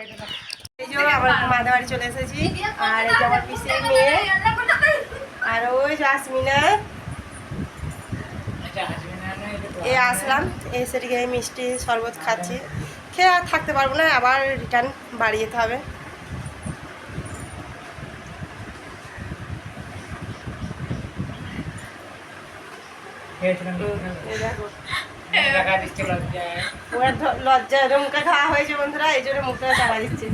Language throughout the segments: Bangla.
এই যে আমরা মাদা বাড়ি চলে এসেছি, আর এই যে আমার পিসির মেয়ে, আর ওই জাসমিনা। এ আসলাম, এসে দিকে মিষ্টি শরবত খাচ্ছি, খেয়ে আর থাকতে পারবো না, আবার রিটার্ন বাড়ি যেতে হবে। লজ্জা মুখে খাওয়া হয়েছে বন্ধুরা, এই জন্য মুখটা চাপা দিচ্ছে।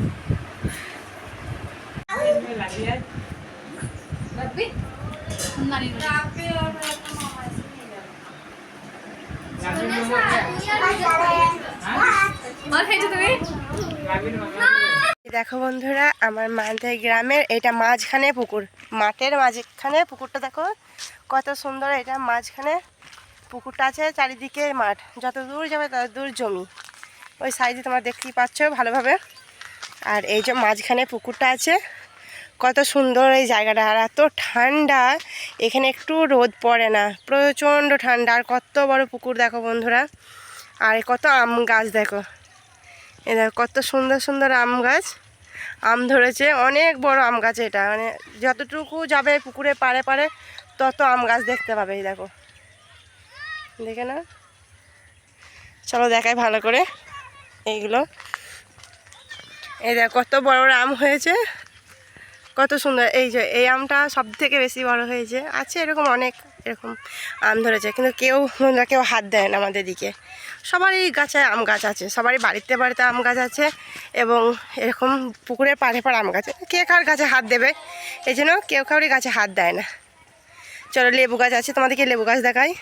দেখো বন্ধুরা, আমার মানতাই গ্রামের এটা মাঝখানে পুকুর, মাঠের মাঝখানে পুকুরটা দেখো কত সুন্দর। এটা মাঝখানে পুকুরটা আছে, চারিদিকে মাঠ, যত দূর যাবে তত দূর জমি, ওই সাইডে তোমরা দেখতেই পাচ্ছ ভালোভাবে। আর এই যে মাঝখানে পুকুরটা আছে, কত সুন্দর এই জায়গাটা, আর এত ঠান্ডা, এখানে একটু রোদ পড়ে না, প্রচণ্ড ঠান্ডা। আর কত বড় পুকুর দেখো বন্ধুরা, আর কত আম গাছ দেখো, এ দেখো কত সুন্দর সুন্দর আম গাছ, আম ধরেছে, অনেক বড় আম গাছ এটা, মানে যতটুকু যাবে পুকুরে পাড়ে পাড়ে তত আম গাছ দেখতে পাবে। এই দেখো, দেখে না, চলো দেখাই ভালো করে এইগুলো। এই দেখো কত বড় বড় আম হয়েছে, কত সুন্দর। এই যে এই আমটা সব থেকে বেশি বড় হয়েছে, আছে এরকম অনেক এরকম আম ধরেছে, কিন্তু কেউ হাত দেয় না আমাদের দিকে। সবারই গাছে আম গাছ আছে, সবারই বাড়িতে বাড়িতে আম গাছ আছে, এবং এরকম পুকুরের পাড়ে পাড়ে আম গাছ, কে কার গাছে হাত দেবে, এই জন্য কেউ কারোরই গাছে হাত দেয় না। চলো লেবু গাছ আছে, তোমাদেরকে লেবু গাছ দেখাই।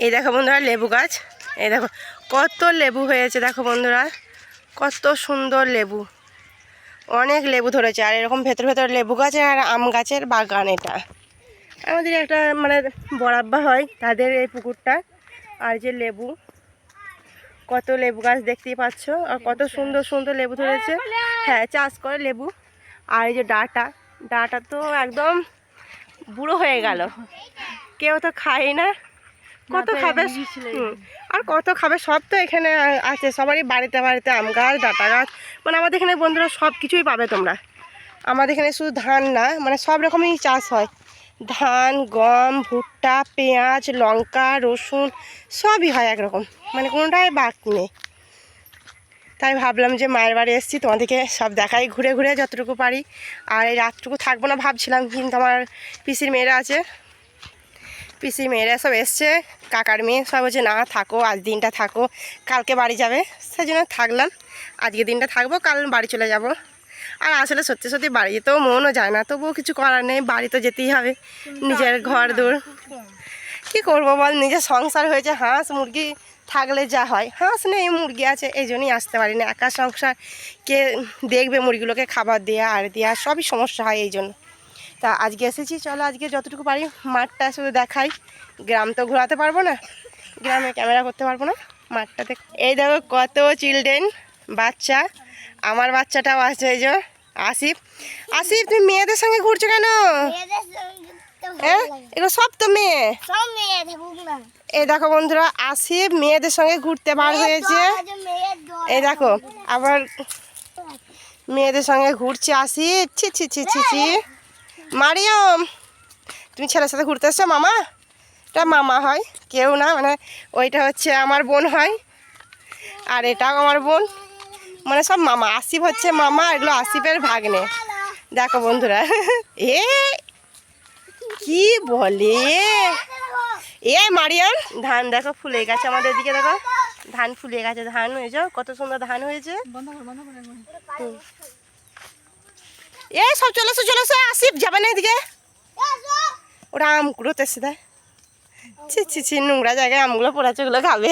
এই দেখো বন্ধুরা লেবু গাছ, এই দেখো কত লেবু হয়েছে, দেখো বন্ধুরা কত সুন্দর লেবু, অনেক লেবু ধরেছে। আর এরকম ভেতর ভেতর লেবু গাছ আর আম গাছের বাগান, এটা আমাদের একটা মানে বরাব্বা হয় তাদের এই পুকুরটা। আর যে লেবু, কত লেবু গাছ দেখতেই পাচ্ছ, আর কত সুন্দর সুন্দর লেবু ধরেছে। হ্যাঁ, চাষ করে লেবু। আর এই যে ডাটা তো একদম বুড়ো হয়ে গেল, কেউ তো খায় না, কত খাবে, আর কত খাবে, সব তো এখানে আছে, সবারই বাড়িতে বাড়িতে আম গাছ, ডাটা গাছ, মানে আমাদের এখানে বন্ধুরা সব কিছুই পাবে তোমরা। আমাদের এখানে শুধু ধান না, মানে সব রকমই চাষ হয়, ধান, গম, ভুট্টা, পেঁয়াজ, লঙ্কা, রসুন, সবই হয় একরকম, মানে কোনোটাই বাকি নেই। তাই ভাবলাম যে মায়ের বাড়ি এসেছি, তোমাদেরকে সব দেখাই ঘুরে ঘুরে যতটুকু পারি। আর এই রাতটুকু থাকবো না ভাবছিলাম, কিন্তু আমার পিসির মেয়েরা আছে, পিসির মেয়েরা সব এসছে, কাকার মেয়ে সব বলছে না থাকো, আজ দিনটা থাকো, কালকে বাড়ি যাবে, সেই জন্য থাকলাম। আজকে দিনটা থাকবো, কাল বাড়ি চলে যাব। আর আসলে সত্যি সত্যি বাড়ি যেতেও মনও যায় না, তবুও কিছু করার নেই, বাড়ি তো যেতেই হবে, নিজের ঘর দূর, কী করবো বল, নিজের সংসার হয়েছে, হাঁস মুরগি থাকলে যা হয়, হাঁস নেই মুরগি আছে, এই জন্যই আসতে পারি না। একা সংসার কে দেখবে, মুরগিগুলোকে খাবার দেওয়া আর দেওয়া সবই সমস্যা হয়, এই জন্য। তা আজকে এসেছি, চলো আজকে যতটুকু পারি মাঠটা শুধু দেখাই, গ্রাম তো ঘোরাতে পারবো না, গ্রামে ক্যামেরা করতে পারবো না, মাঠটাতে। এই দেখো কত চিলড্রেন, বাচ্চা, আমার বাচ্চাটাও আছে, এই যে আসিফ। আসিফ তুমি মেয়েদের সঙ্গে ঘুরছো কেন? হ্যাঁ, এগুলো সব তো মেয়ে। এই দেখো বন্ধুরা, আসিফ মেয়েদের সঙ্গে ঘুরতে বার হয়েছে, এই দেখো আবার মেয়েদের সঙ্গে ঘুরছে আসিফ। ছি ছি ছি ছি ছি, মারিয়ম তুমি ছেলের সাথে ঘুরতে এসছো? মামা, এটা মামা হয়, কেউ না, মানে ওইটা হচ্ছে আমার বোন হয়, আর এটাও আমার বোন, মানে সব মামা। আসিফ হচ্ছে মামা, এগুলো আসিফের ভাগ্নে। দেখো বন্ধুরা, এ কি বলে, এ মারিয়াম, ধান দেখো ফুলে গেছে আমাদের দিকে, দেখো ধান ফুলে গেছে, ধান হয়েছে, কত সুন্দর ধান হয়েছে। এ সব চলে এসো, চলে এসো, আসিফ যাবে না এদিকে, ওরা আম কুড়োতে এসে দেয়। ছি ছি ছি, নোংরা জায়গায় আমগুলো পড়াচ্ছে, ওগুলো খাবে।